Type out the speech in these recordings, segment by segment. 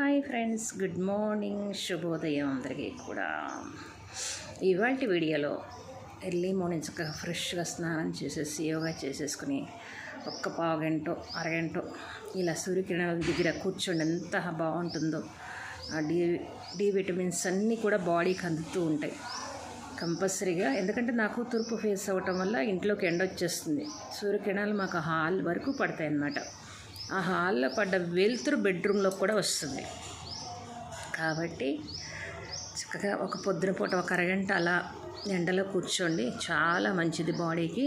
Hi friends, good morning, శుభోదయం అందరికీ కూడా. ఇవాళ వీడియోలో ఎర్లీ మార్నింగ్ చక్కగా ఫ్రెష్గా స్నానం చేసేసి యోగా చేసేసుకుని ఒక్క పావుగంట అరగంట ఇలా సూర్యకిరణాల దగ్గర కూర్చోండి, ఎంత బాగుంటుందో. డి విటమిన్స్ అన్నీ కూడా బాడీకి అందుతూ ఉంటాయి కంపల్సరీగా. ఎందుకంటే నాకు తూర్పు ఫేస్ అవ్వటం వల్ల ఇంట్లోకి ఎండ వచ్చేస్తుంది, సూర్యకిరణాలు మాకు హాల్ వరకు పడతాయి అన్నమాట. ఆ హాల్లో పడ్డ వెలుతురు బెడ్రూమ్లో కూడా వస్తుంది. కాబట్టి చక్కగా ఒక పొద్దున పూట ఒక అరగంట అలా ఎండలో కూర్చోండి, చాలా మంచిది బాడీకి.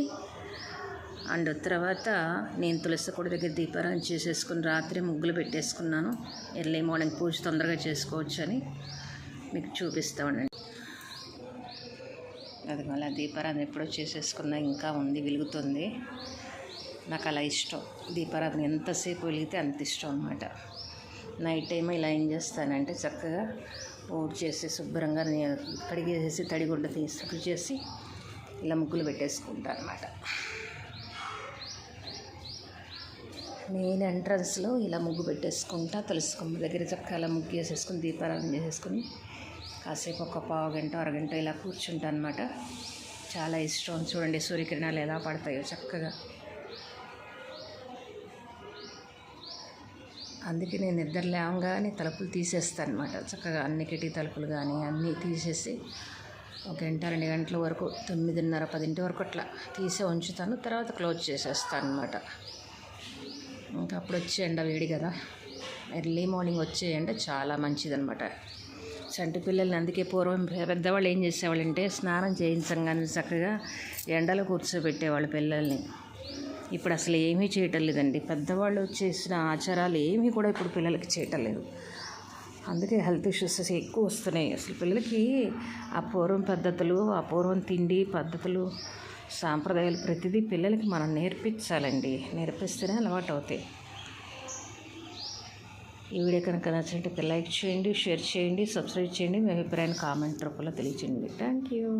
అండ్ తర్వాత నేను తులసి కోట దగ్గర దీపారాధన చేసేసుకుని రాత్రి ముగ్గులు పెట్టేసుకున్నాను. ఎర్లీ మార్నింగ్ పూజ తొందరగా చేసుకోవచ్చు అని మీకు చూపిస్తూ ఉండండి. అది మళ్ళీ దీపారాధన ఎప్పుడో చేసేసుకున్నా, ఇంకా ఉంది, వెలుగుతుంది. నాకు అలా ఇష్టం, దీపారాధన ఎంతసేపు వెలిగితే అంత ఇష్టం అనమాట. నైట్ టైం ఇలా ఏం చేస్తానంటే చక్కగా పూజ చేసి శుభ్రంగా కడిగేసి తడిగుడ్డ తీసి చేసి ఇలా ముగ్గులు పెట్టేసుకుంటాను అనమాట. మెయిన్ ఎంట్రన్స్లో ఇలా ముగ్గు పెట్టేసుకుంటా, తులసి కొమ్మ దగ్గర చక్కగా అలా ముగ్గు వేసేసుకుని దీపారాధన చేసేసుకుని కాసేపు ఒక పావుగంట అరగంట ఇలా కూర్చుంటాను అనమాట. చాలా ఇష్టం. చూడండి సూర్యకిరణాలు ఎలా పడతాయో చక్కగా. అందుకే నేను నిద్ర లేవగానే తలుపులు తీసేస్తాను అనమాట. చక్కగా అన్ని కిటికీ తలుపులు కానీ అన్నీ తీసేసి ఒక గంట 2 గంటల వరకు 9:30 10 వరకు అట్లా తీసే ఉంచుతాను. తర్వాత క్లోజ్ చేసేస్తాను అనమాట. ఇంకా అప్పుడు వచ్చే ఎండ వేడి కదా, ఎర్లీ మార్నింగ్ వచ్చే ఎండ చాలా మంచిదనమాట. చంటి పిల్లల్ని అందుకే పూర్వం పెద్దవాళ్ళు ఏం చేసేవాళ్ళంటే స్నానం చేయించగానే చక్కగా ఎండలో కూర్చోబెట్టేవాళ్ళు పిల్లల్ని. ఇప్పుడు అసలు ఏమీ చేయటం లేదండి. పెద్దవాళ్ళు చేసిన ఆచారాలు ఏమీ కూడా ఇప్పుడు పిల్లలకి చేయటం లేదు. అందుకే హెల్త్ ఇష్యూస్ ఎక్కువ వస్తున్నాయి. అసలు పిల్లలకి ఆ పూర్వం పద్ధతులు, ఆ పూర్వం తిండి పద్ధతులు, సాంప్రదాయాలు ప్రతిదీ పిల్లలకి మనం నేర్పించాలండి. నేర్పిస్తేనే అలవాటు అవుతాయి. ఈ వీడియో కనుక నచ్చినట్లయితే లైక్ చేయండి, షేర్ చేయండి, సబ్స్క్రైబ్ చేయండి. మీ అభిప్రాయాన్ని కామెంట్ రూపంలో తెలియచేయండి. Thank you.